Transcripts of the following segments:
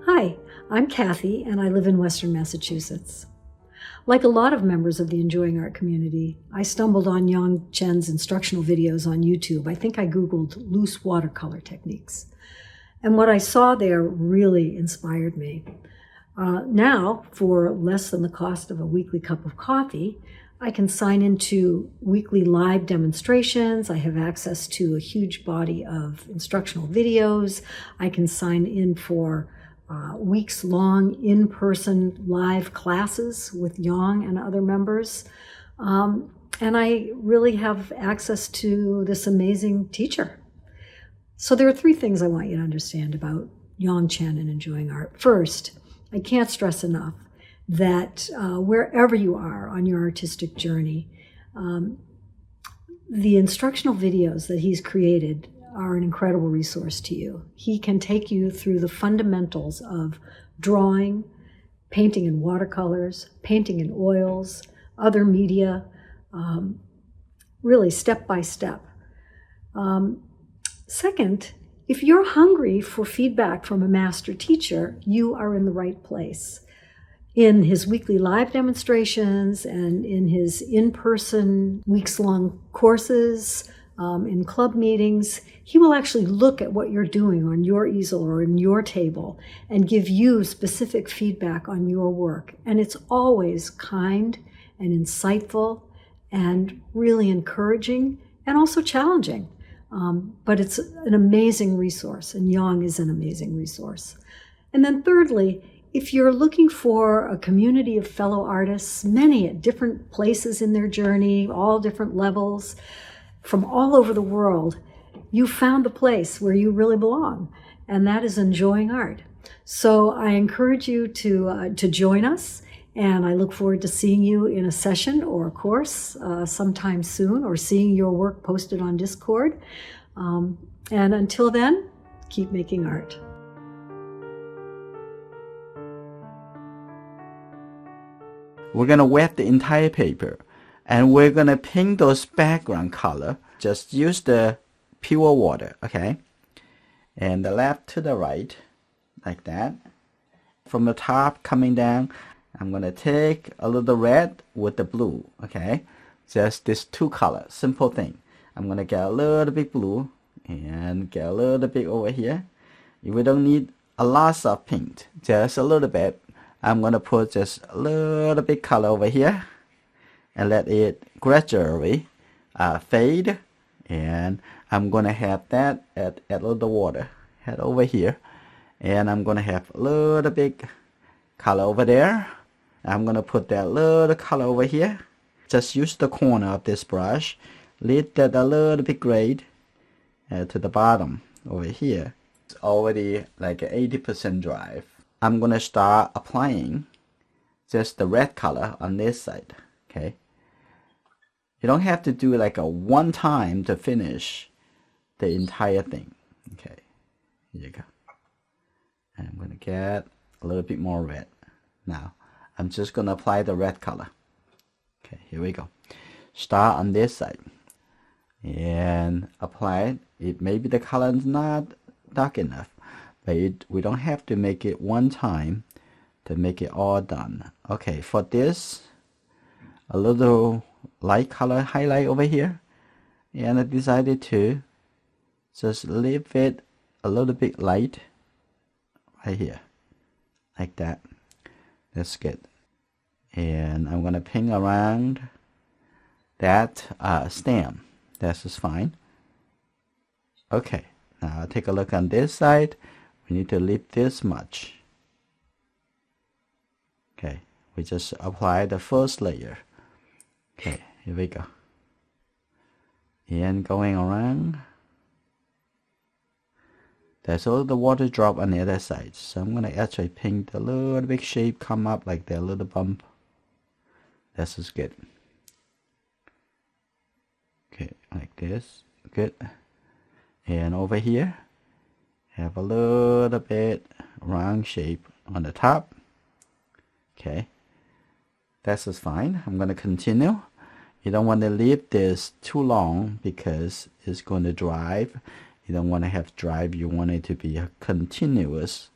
Hi, I'm Kathy, and I live in Western Massachusetts. Like a lot of members of the Enjoying Art community, I stumbled on Yong Chen's instructional videos on YouTube. I think I Googled loose watercolor techniques. And what I saw there really inspired me. Now, for less than the cost of a weekly cup of coffee, I can sign into weekly live demonstrations. I have access to a huge body of instructional videos. I can sign in for weeks-long in-person live classes with Yong and other members. And I really have access to this amazing teacher. So there are three things I want you to understand about Yong Chen and Enjoying Art. First, I can't stress enough that wherever you are on your artistic journey, the instructional videos that he's created are an incredible resource to you. He can take you through the fundamentals of drawing, painting in watercolors, painting in oils, other media, really step by step. Second, if you're hungry for feedback from a master teacher, you are in the right place. In his weekly live demonstrations and in his in-person weeks-long courses, in club meetings, he will actually look at what you're doing on your easel or in your table and give you specific feedback on your work. And it's always kind and insightful and really encouraging and also challenging. But it's an amazing resource, and Yong is an amazing resource. And then thirdly, if you're looking for a community of fellow artists, many at different places in their journey, all different levels, from all over the world, you found the place where you really belong, and that is Enjoying Art. So I encourage you to join us, and I look forward to seeing you in a session or a course sometime soon, or seeing your work posted on Discord. And until then, keep making art. We're going to wet the entire paper, and we're going to paint those background color. Just use the pure water, okay? And the left to the right, like that. From the top coming down, I'm going to take a little red with the blue, okay? Just this two colors, simple thing. I'm going to get a little bit blue and get a little bit over here. We don't need a lot of paint, just a little bit. I'm going to put just a little bit color over here and let it gradually fade. And I'm going to have that add a little water, head over here. And I'm going to have a little bit color over there. I'm going to put that little color over here. Just use the corner of this brush. Lead that a little bit grade to the bottom over here. It's already like 80% dry. I'm going to start applying just the red color on this side, okay? You don't have to do like a one time to finish the entire thing, okay? Here you go. And I'm going to get a little bit more red. Now, I'm just going to apply the red color. Okay, here we go. Start on this side and apply it. Maybe the color is not dark enough, but we don't have to make it one time to make it all done. Okay, for this, a little light color highlight over here, and I decided to just leave it a little bit light right here, like that. That's good. And I'm gonna paint around that stem. That's just fine. Okay, now take a look on this side. We need to leave this much. Okay, we just apply the first layer. Okay, here we go. And going around. There's all the water drop on the other side. So I'm going to actually paint a little big shape come up like that little bump. This is good. Okay, like this. Good. And over here, have a little bit round shape on the top. Okay, that's just fine. I'm going to continue. You don't want to leave this too long because it's going to dry. You don't want to have dry. You want it to be a continuous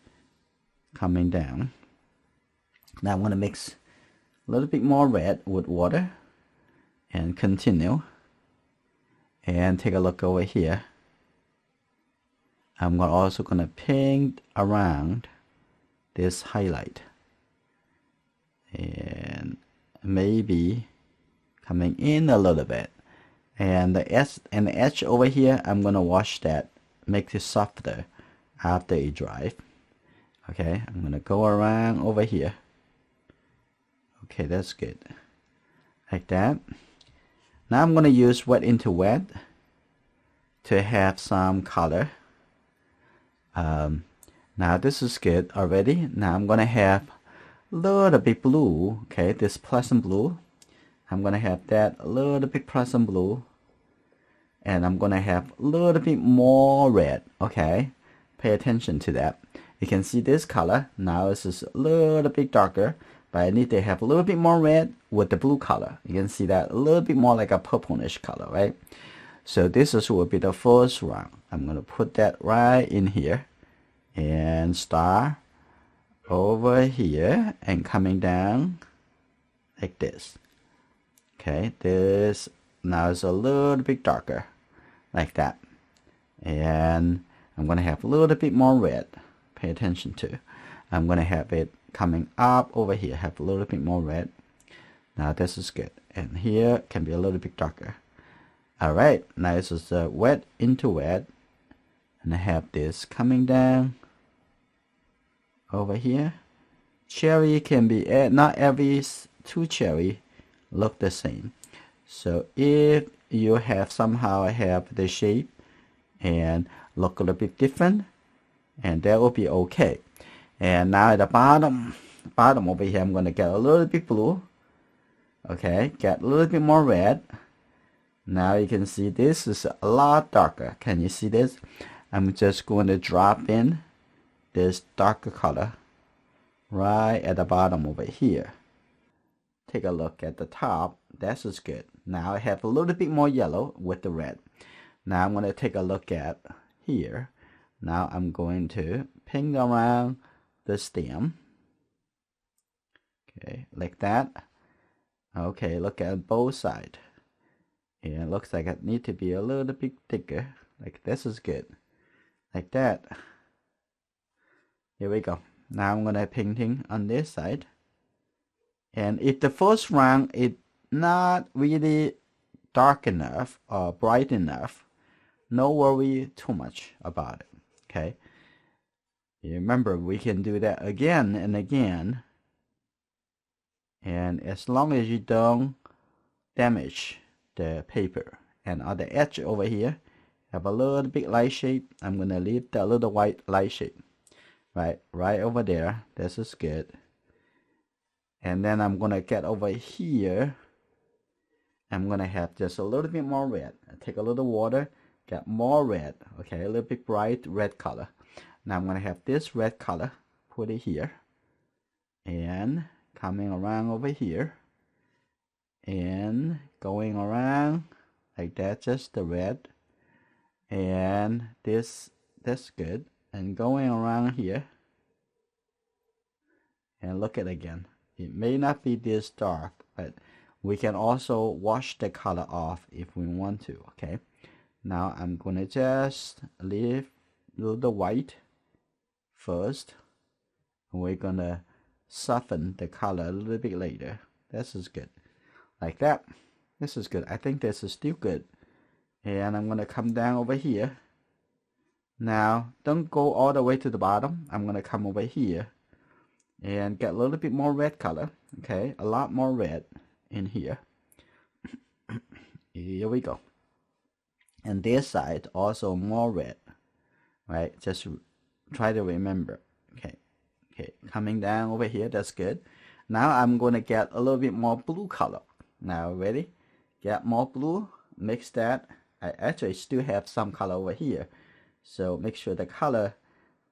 coming down. Now I'm going to mix a little bit more red with water and continue. And take a look over here. I'm also going to paint around this highlight. And maybe coming in a little bit. And the edge over here, I'm going to wash that, make it softer after it dries. Okay, I'm going to go around over here. Okay, that's good. Like that. Now I'm going to use wet into wet to have some color. Now this is good already. Now I'm going to have a little bit blue. Okay, this pleasant blue. I'm going to have that a little bit pleasant blue. And I'm going to have a little bit more red. Okay, pay attention to that. You can see this color. Now this is a little bit darker. But I need to have a little bit more red with the blue color. You can see that a little bit more like a purplish color, right? So this will be the first round. I'm going to put that right in here and start over here and coming down like this. Okay, this now is a little bit darker like that. And I'm going to have a little bit more red. Pay attention to. I'm going to have it coming up over here, have a little bit more red. Now this is good. And here can be a little bit darker. Alright, now this is wet into wet. And I have this coming down over here. Cherry can be, not every two cherry look the same. So if you have somehow have the shape and look a little bit different, and that will be okay. And now at the bottom over here, I'm going to get a little bit blue. Okay, get a little bit more red. Now you can see this is a lot darker. Can you see this? I'm just going to drop in this darker color right at the bottom over here. Take a look at the top. This is good. Now I have a little bit more yellow with the red. Now I'm going to take a look at here. Now I'm going to paint around the stem. Okay, like that. Okay, look at both sides. And it looks like it need to be a little bit thicker. Like this is good. Like that. Here we go. Now I'm gonna painting on this side. And if the first round is not really dark enough or bright enough, no worry too much about it. Okay. Remember, we can do that again and again. And as long as you don't damage the paper. And on the edge over here, have a little bit light shape. I'm going to leave that little white light shape. Right over there. This is good. And then I'm going to get over here. I'm going to have just a little bit more red. Take a little water, get more red. Okay, a little bit bright red color. Now I'm going to have this red color, put it here, and coming around over here, and going around like that, just the red, and that's good, and going around here, and look at it again. It may not be this dark, but we can also wash the color off if we want to. Okay, now I'm going to just leave the white first. We're gonna soften the color a little bit later. This is good. Like that. This is good. I think this is still good. And I'm gonna come down over here. Now, don't go all the way to the bottom. I'm gonna come over here and get a little bit more red color. Okay, a lot more red in here. Here we go. And this side also more red. Right? Just try to remember. Okay, coming down over here, that's good. Now I'm going to get a little bit more blue color. Now ready? Get more blue, mix that. I actually still have some color over here. So make sure the color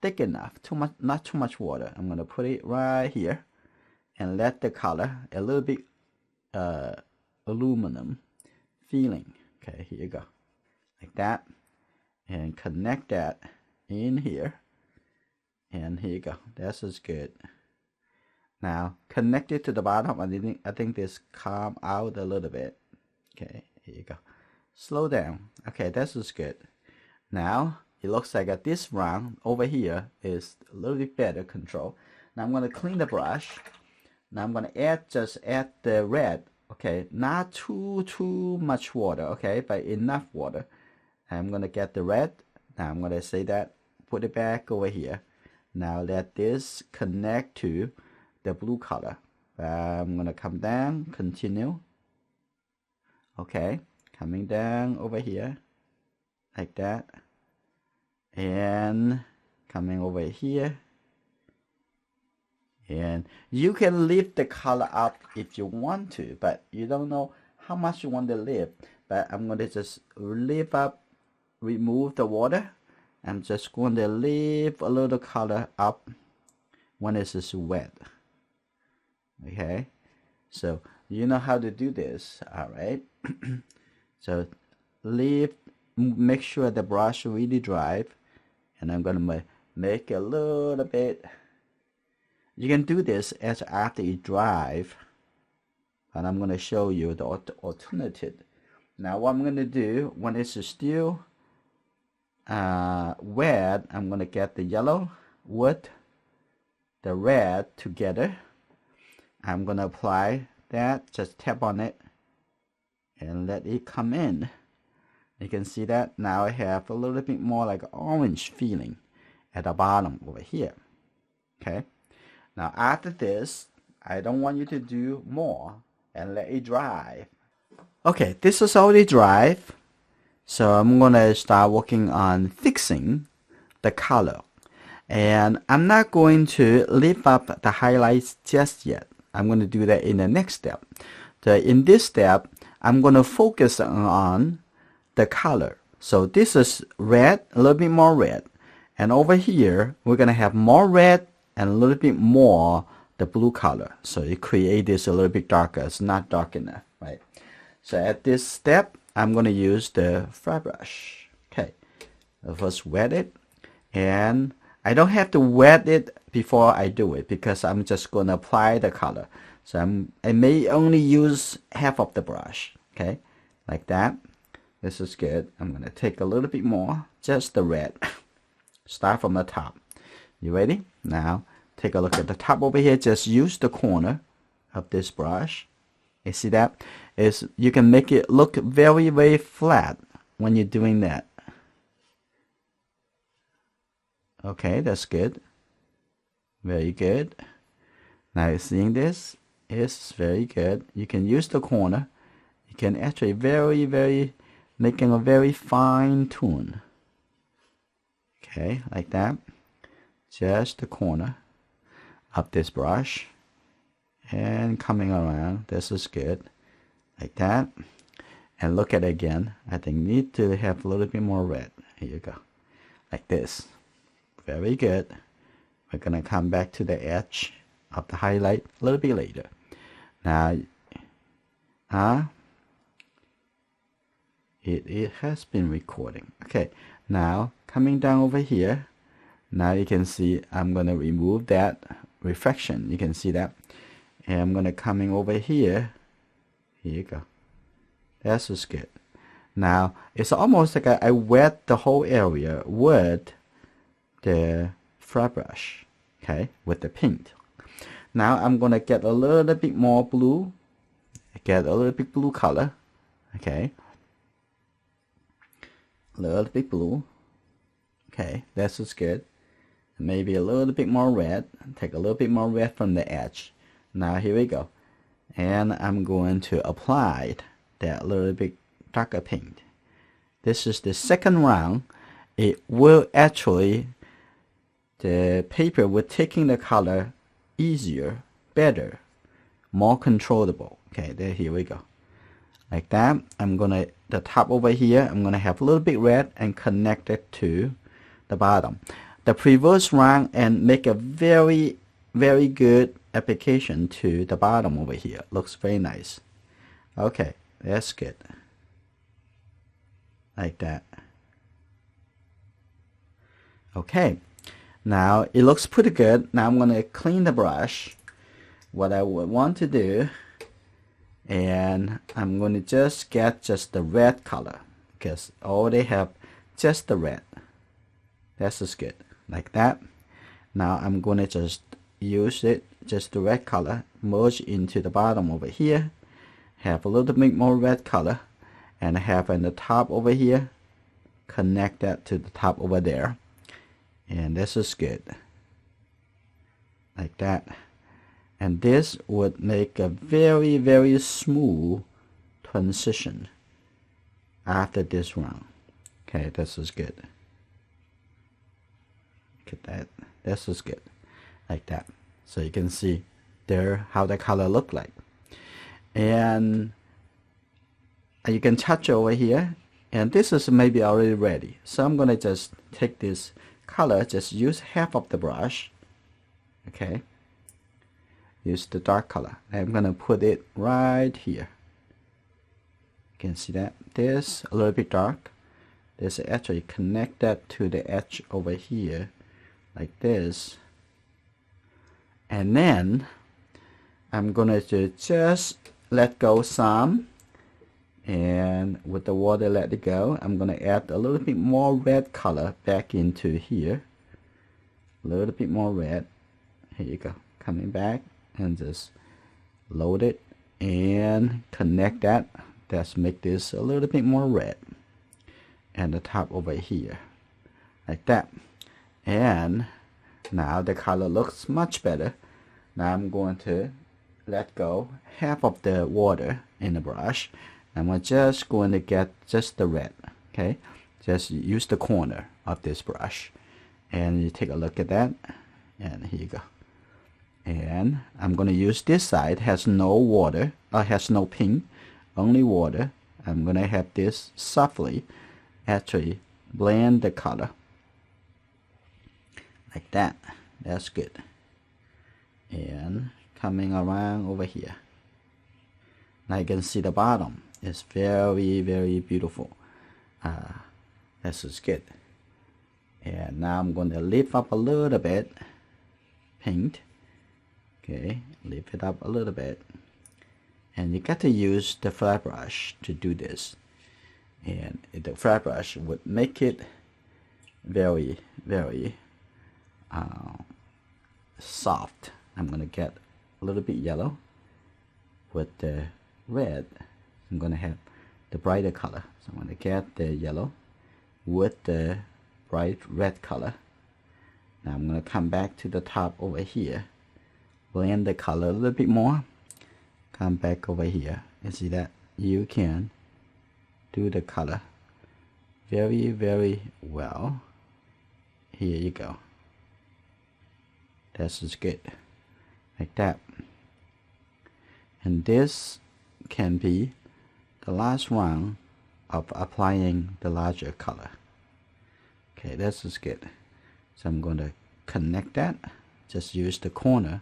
thick enough, not too much water. I'm going to put it right here and let the color a little bit aluminum feeling. Okay, here you go. Like that. And connect that in here. And here you go. This is good. Now connect it to the bottom. I think this come out a little bit. Okay, here you go. Slow down. Okay, this is good. Now it looks like this round over here is a little bit better control. Now I'm gonna clean the brush. Now I'm gonna just add the red. Okay, not too much water. Okay, but enough water. I'm gonna get the red. Now I'm gonna say that. Put it back over here. Now let this connect to the blue color. I'm gonna come down, continue. Okay, coming down over here, like that. And coming over here. And you can lift the color up if you want to, but you don't know how much you want to lift. But I'm going to just lift up, remove the water. I'm just going to lift a little color up when it is wet. Okay, so you know how to do this, all right? So lift, make sure the brush really dry, and I'm going to make a little bit. You can do this as after it dries, and I'm going to show you the alternative. Now what I'm going to do when it's still wet, I'm going to get the yellow with the red together. I'm going to apply that, just tap on it and let it come in. You can see that now I have a little bit more like orange feeling at the bottom over here. Okay. Now after this, I don't want you to do more and let it dry. Okay, this is already dry. So I'm gonna start working on fixing the color. And I'm not going to lift up the highlights just yet. I'm gonna do that in the next step. So in this step, I'm gonna focus on the color. So this is red, a little bit more red. And over here, we're gonna have more red and a little bit more the blue color. So you create this a little bit darker. It's not dark enough, right? So at this step, I'm going to use the flat brush. Okay, I'll first wet it. And I don't have to wet it before I do it because I'm just going to apply the color. So I may only use half of the brush. Okay, like that. This is good. I'm going to take a little bit more, just the red. Start from the top. You ready? Now, take a look at the top over here. Just use the corner of this brush. You see that? You can make it look very, very flat when you're doing that. Okay, that's good. Very good. Now you're seeing this? It's very good. You can use the corner. You can actually making a very fine tune. Okay, like that. Just the corner of this brush and coming around. This is good, like that. And look at it again. I think need to have a little bit more red. Here you go, like this. Very good. We're gonna come back to the edge of the highlight a little bit later. Now it has been recording. Okay, now coming down over here. Now you can see I'm going to remove that reflection. You can see that. And I'm going to coming over here. Here you go. That's just good. Now it's almost like I wet the whole area with the flat brush. Okay, with the paint. Now I'm going to get a little bit more blue. Get a little bit blue color. Okay. A little bit blue. Okay, that's just good. Maybe a little bit more red. Take a little bit more red from the edge. Now here we go. And I'm going to apply that little bit darker paint. This is the second round. It will actually, the paper will taking the color easier, better, more controllable. Okay, here we go. Like that. I'm gonna, the top over here, I'm gonna have a little bit red and connect it to the bottom. The previous round and make a very, very good application to the bottom over here. Looks very nice. Okay, that's good. Like that. Okay, Now it looks pretty good. Now I'm going to clean the brush. What I would want to do, and I'm going to just get just the red color because I already have just the red. That's just good, like that. Now I'm going to just use it, just the red color, merge into the bottom over here, have a little bit more red color, and have in the top over here, connect that to the top over there, and this is good, like that. And this would make a very, very smooth transition after this round. Okay, this is good. Look at that. This is good, like that. So you can see there how the color look like. And you can touch over here, and this is maybe already ready. So I'm gonna just take this color, just use half of the brush. Okay. Use the dark color. I'm gonna put it right here. You can see that this a little bit dark. This actually connect that to the edge over here, like this. And then I'm gonna just let go some, and with the water let it go. I'm gonna add a little bit more red color back into here. A little bit more red. Here you go. Coming back. And just load it and connect that. Let's make this a little bit more red, and the top over here, like that. And now the color looks much better. Now I'm going to let go half of the water in the brush. I'm just going to get just the red. Okay, just use the corner of this brush, and you take a look at that, and here you go. And I'm going to use this side, has no water, has no pink, only water. I'm going to have this softly actually blend the color, like that. That's good. And coming around over here. Now you can see the bottom. It's very, very beautiful. This is good. And now I'm going to lift up a little bit, paint. Okay, lift it up a little bit, and you got to use the flat brush to do this. And the flat brush would make it very, very soft. I'm gonna get a little bit yellow with the red. I'm gonna have the brighter color, so I'm gonna get the yellow with the bright red color. Now I'm gonna come back to the top over here, blend the color a little bit more, come back over here, and see that you can do the color very, very well. Here you go. This is good, like that. And this can be the last round of applying the larger color. Okay, this is good. So I'm going to connect that. Just use the corner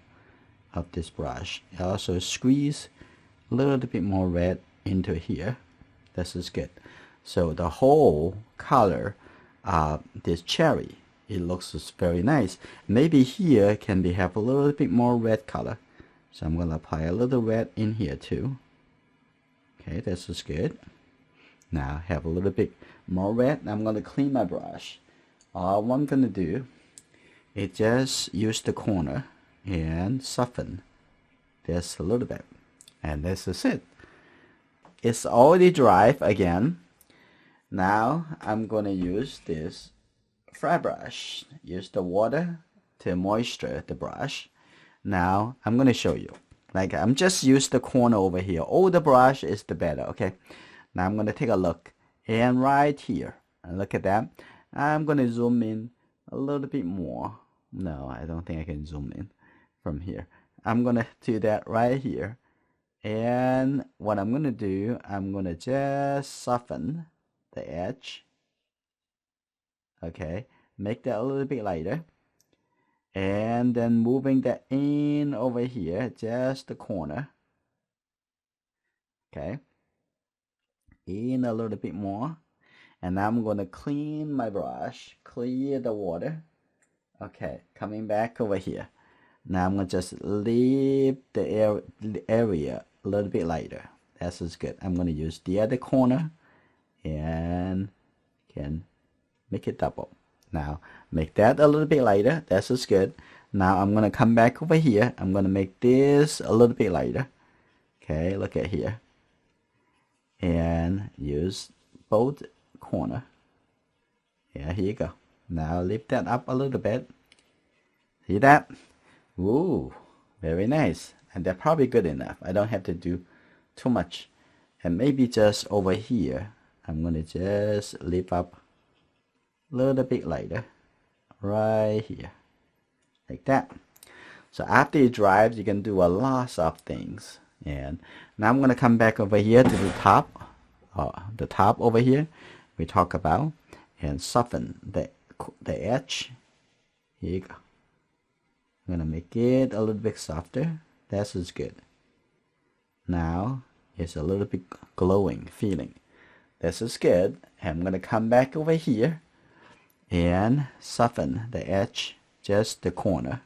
of this brush. I also squeeze a little bit more red into here. This is good. So the whole color of this cherry, it looks just very nice. Maybe here can be have a little bit more red color. So I'm going to apply a little red in here too. Okay, this is good. Now have a little bit more red. I'm going to clean my brush. All I'm going to do is just use the corner and soften this a little bit. And this is it. It's already dry again. Now I'm going to use this flat brush. Use the water to moisture the brush. Now I'm going to show you. Like I'm just use the corner over here. Older brush is the better. Okay. Now I'm going to take a look. And right here. And look at that. I'm going to zoom in a little bit more. No, I don't think I can zoom in from here. I'm going to do that right here. And what I'm going to do, I'm going to just soften the edge. Okay. Make that a little bit lighter. And then moving that in over here, just the corner. Okay. In a little bit more. And now I'm going to clean my brush, clear the water. Okay, coming back over here. Now I'm gonna just leave the area a little bit lighter. That's just good. I'm gonna use the other corner and can make it double. Now make that a little bit lighter. That's just good. Now I'm gonna come back over here. I'm gonna make this a little bit lighter. Okay, look at here. And use both corner. Yeah, here you go. Now lift that up a little bit. See that? Ooh, very nice. And they're probably good enough. I don't have to do too much. And maybe just over here, I'm gonna just lift up a little bit lighter. Right here. Like that. So after it dries, you can do a lot of things. And now I'm gonna come back over here to the top over here we talk about, and soften the edge. Here you go. I'm gonna make it a little bit softer. That's just good. Now it's a little bit glowing feeling. This is good. I'm gonna come back over here and soften the edge, just the corner.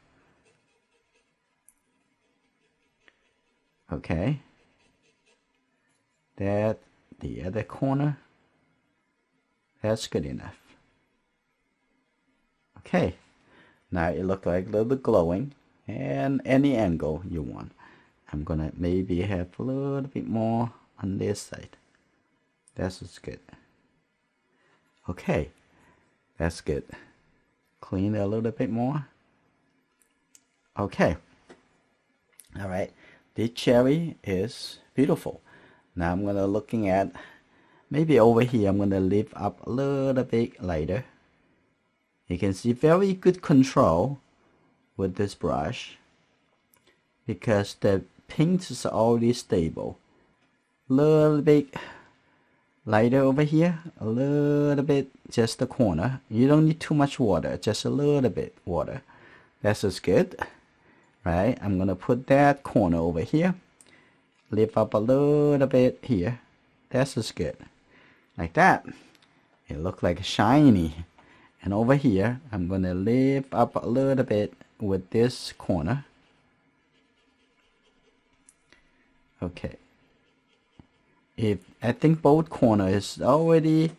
Okay. That the other corner. That's good enough. Okay. Now it looks like a little bit glowing, and any angle you want. I'm gonna maybe have a little bit more on this side. That's just good. Okay, that's good. Clean it a little bit more. Okay. All right. This cherry is beautiful. Now I'm gonna looking at maybe over here. I'm gonna lift up a little bit lighter. You can see very good control with this brush because the paint is already stable. A little bit lighter over here, a little bit just the corner. You don't need too much water, just a little bit water. That's just good, right? I'm gonna put that corner over here, lift up a little bit here. That's just good, like that. It looks like shiny. And over here, I'm going to lift up a little bit with this corner. Okay. If I think both corner is already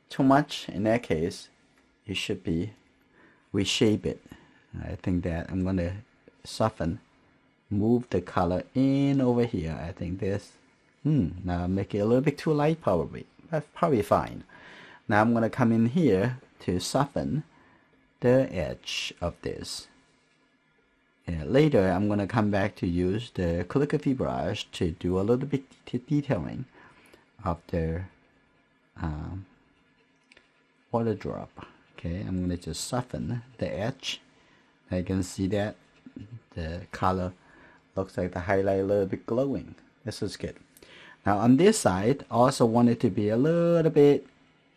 too much, in that case, it should be reshape it. I think that I'm going to soften, move the color in over here. I think this, now make it a little bit too light probably. That's probably fine. Now I'm going to come in here to soften the edge of this. And later I'm going to come back to use the calligraphy brush to do a little bit detailing of the water drop. Okay, I'm going to just soften the edge. I can see that the color looks like the highlight a little bit glowing. This is good. Now on this side, I also want it to be a little bit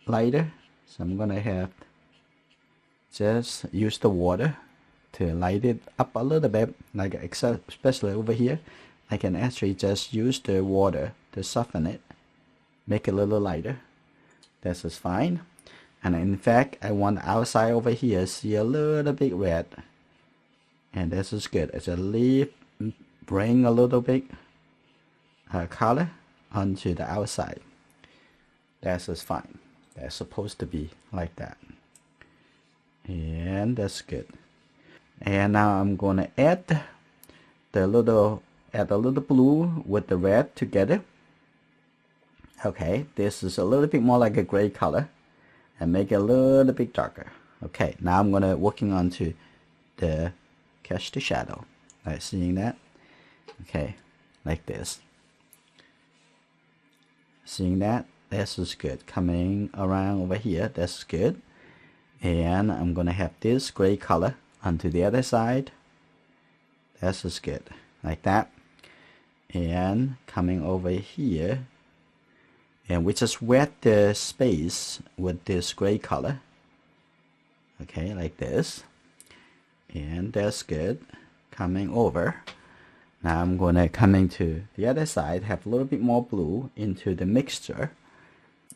lighter. So I'm gonna have just use the water to light it up a little bit, like especially over here. I can actually just use the water to soften it, make it a little lighter. This is fine. And in fact, I want the outside over here see a little bit red, and this is good. I just bring a little bit color onto the outside. That's just fine. That's supposed to be like that. And that's good. And now I'm going to add a little blue with the red together. Okay, this is a little bit more like a gray color, and make it a little bit darker. Okay, now I'm going to working on to the catch the shadow. Like seeing that? Okay, like this. Seeing that? This is good. Coming around over here, that's good. And I'm gonna have this gray color onto the other side. That's just good, like that. And coming over here, and we just wet the space with this gray color. Okay, like this. And that's good. Coming over. Now I'm gonna coming to the other side, have a little bit more blue into the mixture.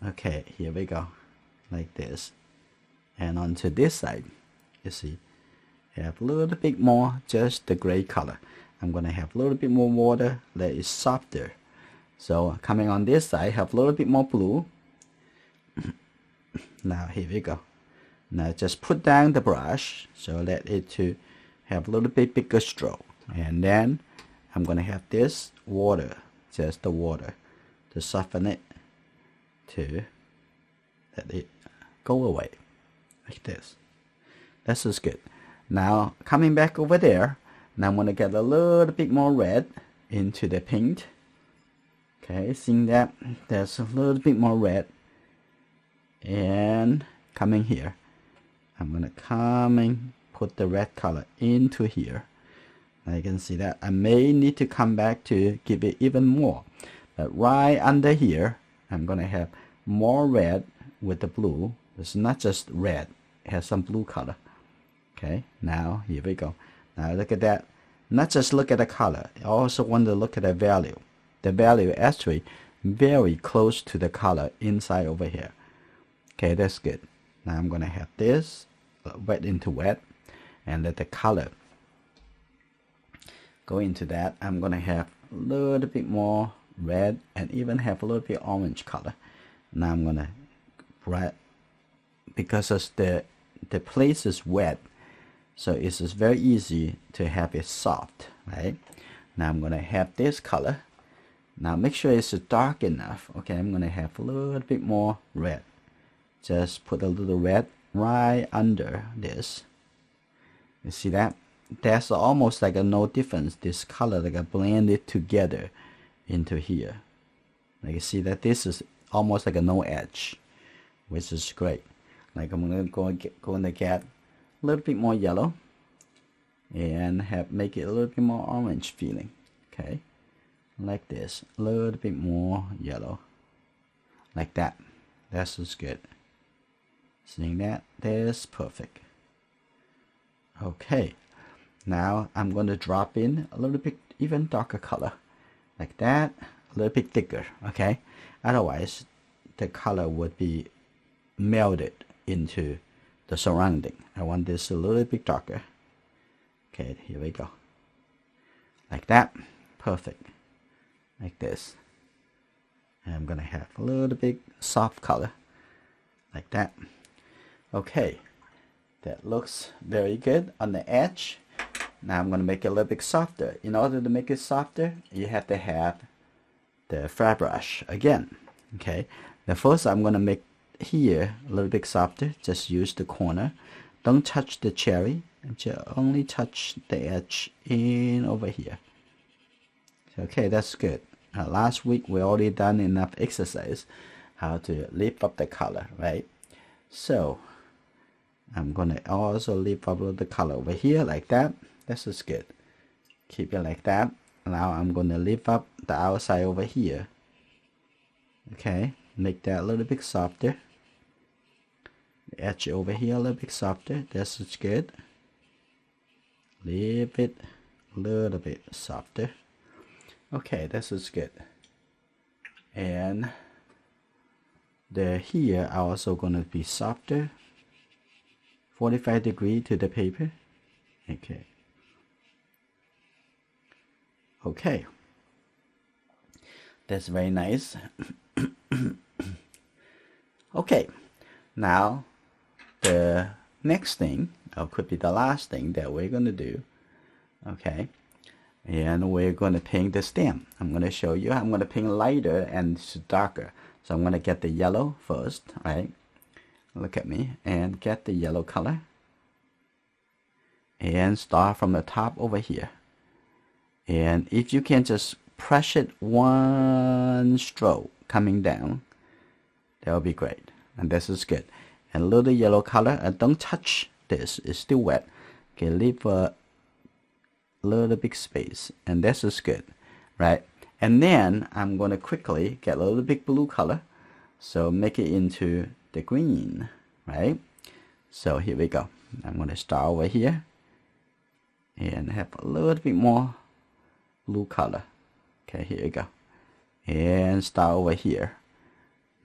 Okay, here we go, like this. And onto this side, you see, have a little bit more, just the gray color. I'm going to have a little bit more water, let it softer. So coming on this side, have a little bit more blue. Now here we go. Now just put down the brush, so let it to have a little bit bigger stroke. And then I'm going to have this water, just the water, to soften it, to let it go away, like this. This is good. Now coming back over there, now I'm going to get a little bit more red into the paint. Okay, seeing that there's a little bit more red. And coming here, I'm going to put the red color into here. Now you can see that I may need to come back to give it even more. But right under here, I'm going to have more red with the blue. It's not just red, it has some blue color. Okay, now here we go. Now look at that. Not just look at the color, I also want to look at the value. The value actually very close to the color inside over here. Okay, that's good. Now I'm going to have this wet into wet and let the color go into that. I'm going to have a little bit more red and even have a little bit orange color. Now I'm going to bright, because of the place is wet, so it's just very easy to have it soft, right? Now I'm going to have this color. Now make sure it's dark enough. Okay, I'm going to have a little bit more red. Just put a little red right under this. You see that? That's almost like a no difference. This color like a blended together into here. Like you see that this is almost like a no edge, which is great. Like I'm going to get a little bit more yellow and make it a little bit more orange feeling. Okay, like this, a little bit more yellow, like that. That's just good. Seeing that, that's perfect. Okay, now I'm going to drop in a little bit even darker color, like that, a little bit thicker. Okay, otherwise the color would be melted into the surrounding. I want this a little bit darker. Okay, here we go, like that. Perfect, like this. And I'm gonna have a little bit soft color, like that. Okay, that looks very good on the edge. Now I'm going to make it a little bit softer. In order to make it softer, you have to have the flat brush again. Okay, now first I'm going to make here a little bit softer. Just use the corner. Don't touch the cherry. Just only touch the edge in over here. Okay, that's good. Last week we already done enough exercise how to lift up the color, right? So I'm gonna also lift up the color over here like that. This is good. Keep it like that. Now I'm gonna lift up the outside over here. Okay, make that a little bit softer. The edge over here a little bit softer. This is good. Leave it a little bit softer. Okay, this is good. And the here are also gonna be softer. 45 degrees to the paper. Okay. Okay. That's very nice. Okay. Now, the next thing, or could be the last thing that we're going to do. Okay. And we're going to paint the stem. I'm going to show you. I'm going to paint lighter and darker. So I'm going to get the yellow first, right? Look at me and get the yellow color and start from the top over here. And if you can just press it one stroke coming down, that will be great. And this is good. And a little yellow color, and don't touch this, it's still wet. Okay, leave a little big space, and this is good, right? And then I'm going to quickly get a little bit blue color, so make it into the green, right? So here we go. I'm going to start over here and have a little bit more blue color. Okay, here we go. And start over here.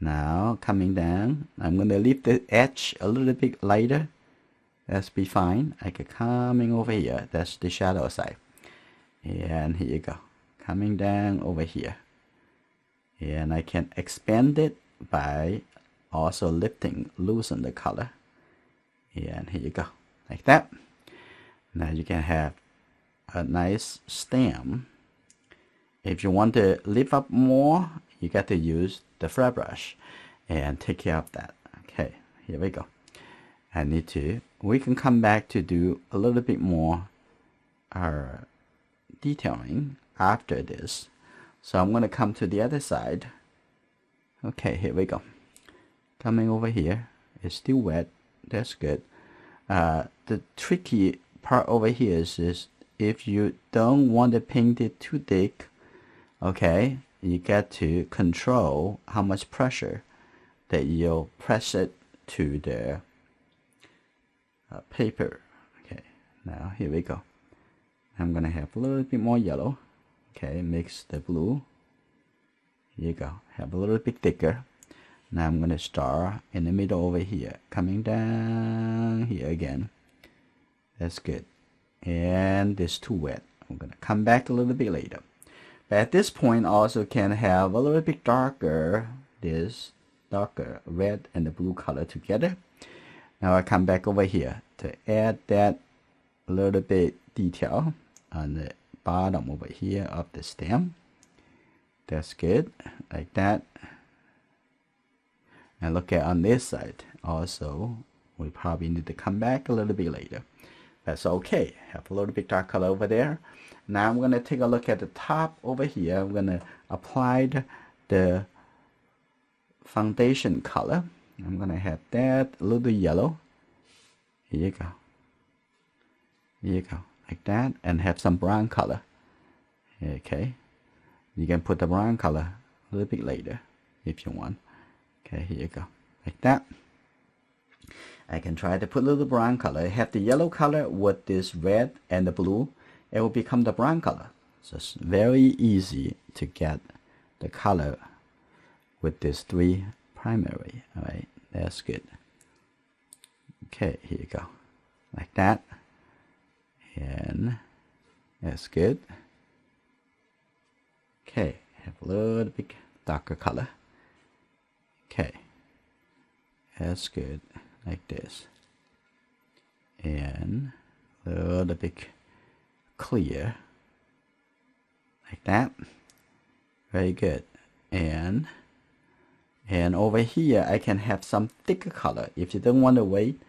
Now coming down, I'm going to leave the edge a little bit lighter That's be fine. I can coming over here. That's the shadow side. And here you go. Coming down over here. And I can expand it by also loosen the color. And here you go. Like that. Now you can have a nice stem. If you want to lift up more, you got to use the flat brush and take care of that. Okay, here we go. We can come back to do a little bit more detailing after this. So I'm going to come to the other side. Okay, here we go. Coming over here. It's still wet. That's good. The tricky part over here is if you don't want to paint it too thick, okay, you got to control how much pressure that you'll press it to the paper. Okay, now here we go. I'm gonna have a little bit more yellow. Okay, mix the blue. Here you go. Have a little bit thicker. Now I'm gonna start in the middle over here, coming down here again. That's good. And this too wet. I'm gonna come back a little bit later. But at this point, also can have a little bit darker. This darker red and the blue color together. Now I come back over here to add that little bit detail on the bottom over here of the stem. That's good, like that. And look at on this side also, we probably need to come back a little bit later. That's okay. Have a little bit dark color over there. Now I'm going to take a look at the top over here. I'm going to apply the foundation color. I'm going to have that a little yellow. Here you go. Here you go. Like that. And have some brown color. Okay. You can put the brown color a little bit later if you want. Okay, here you go. Like that. I can try to put a little brown color. Have the yellow color with this red and the blue. It will become the brown color. So it's very easy to get the color with this three primary. Alright, that's good. Okay, here you go. Like that. And that's good. Okay, have a little bit darker color. Okay, that's good. Like this. And a little bit clear. Like that. Very good. And over here I can have some thicker color. If you don't want to wait,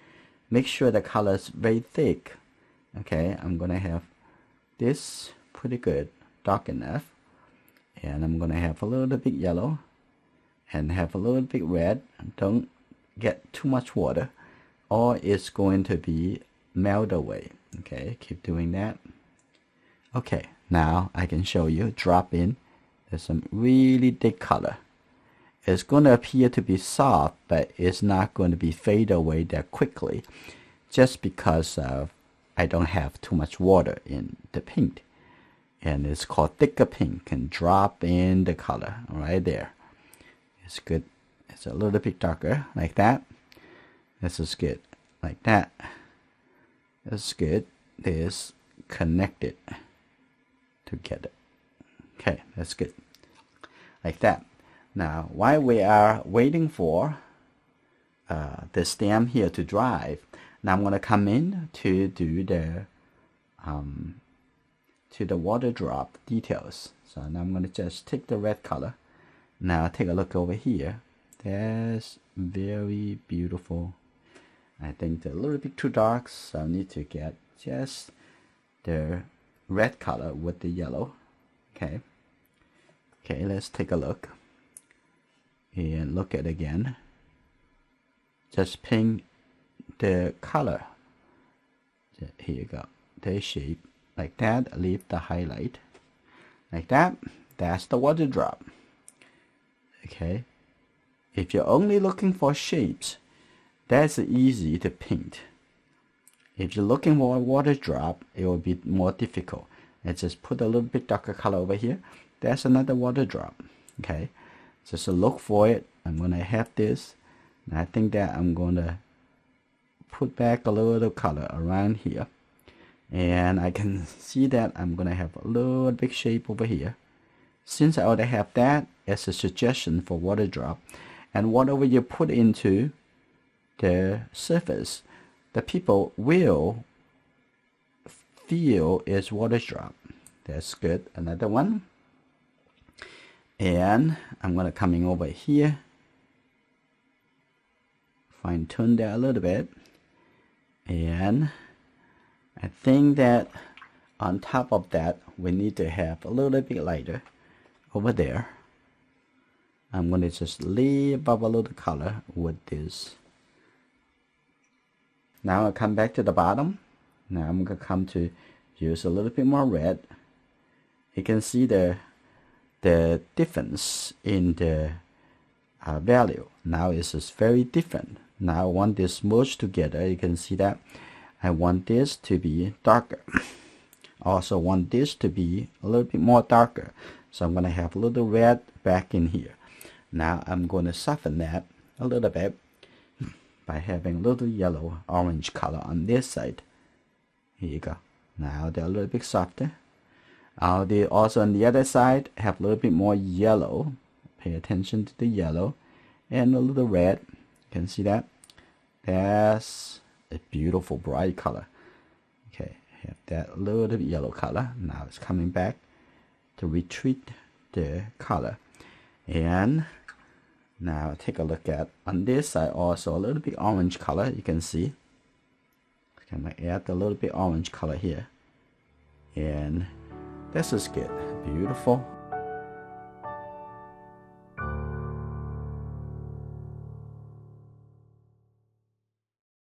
make sure the color is very thick. Okay, I'm gonna have this pretty good, dark enough. And I'm gonna have a little bit yellow and have a little bit red. Don't get too much water or it's going to be melt away. Okay, keep doing that. Okay, now I can show you, drop in. There's some really thick color. It's going to appear to be soft, but it's not going to be fade away that quickly just because I don't have too much water in the paint. And it's called thicker paint. Can drop in the color right there. It's good. It's a little bit darker like that. This is good. Like that. That's good. This connected together. Okay, that's good. Like that. Now, while we are waiting for the stem here to dry, now I'm going to come in to do the water drop details. So now I'm going to just take the red color. Now take a look over here. That's very beautiful. I think they're a little bit too dark, so I need to get just the red color with the yellow. Okay. Okay, let's take a look. And look at it again. Just paint the color. Here you go. The shape like that. Leave the highlight like that. That's the water drop. Okay. If you're only looking for shapes, that's easy to paint. If you're looking for a water drop, it will be more difficult. Let's just put a little bit darker color over here. That's another water drop. Okay. Just look for it. I'm gonna have this. And I think that I'm gonna put back a little color around here. And I can see that I'm gonna have a little big shape over here. Since I already have that as a suggestion for water drop, and whatever you put into the surface, the people will feel is water drop. That's good. Another one. And I'm gonna coming over here, fine tune that a little bit. And I think that on top of that, we need to have a little bit lighter over there. I'm going to just leave up a little color with this. Now I'll come back to the bottom. Now I'm going to come to use a little bit more red. You can see the difference in the value. Now it's just very different. Now I want this merged together. You can see that I want this to be darker. I also want this to be a little bit more darker. So I'm going to have a little red back in here. Now I'm going to soften that a little bit by having a little yellow orange color on this side. Here you go. Now they're a little bit softer. They also on the other side have a little bit more yellow. Pay attention to the yellow and a little red. You can see that. That's a beautiful bright color. Okay, have that little bit yellow color. Now it's coming back to retreat the color. And now take a look at on this side also a little bit orange color. You can see. I'm gonna add a little bit orange color here. And this is good. Beautiful.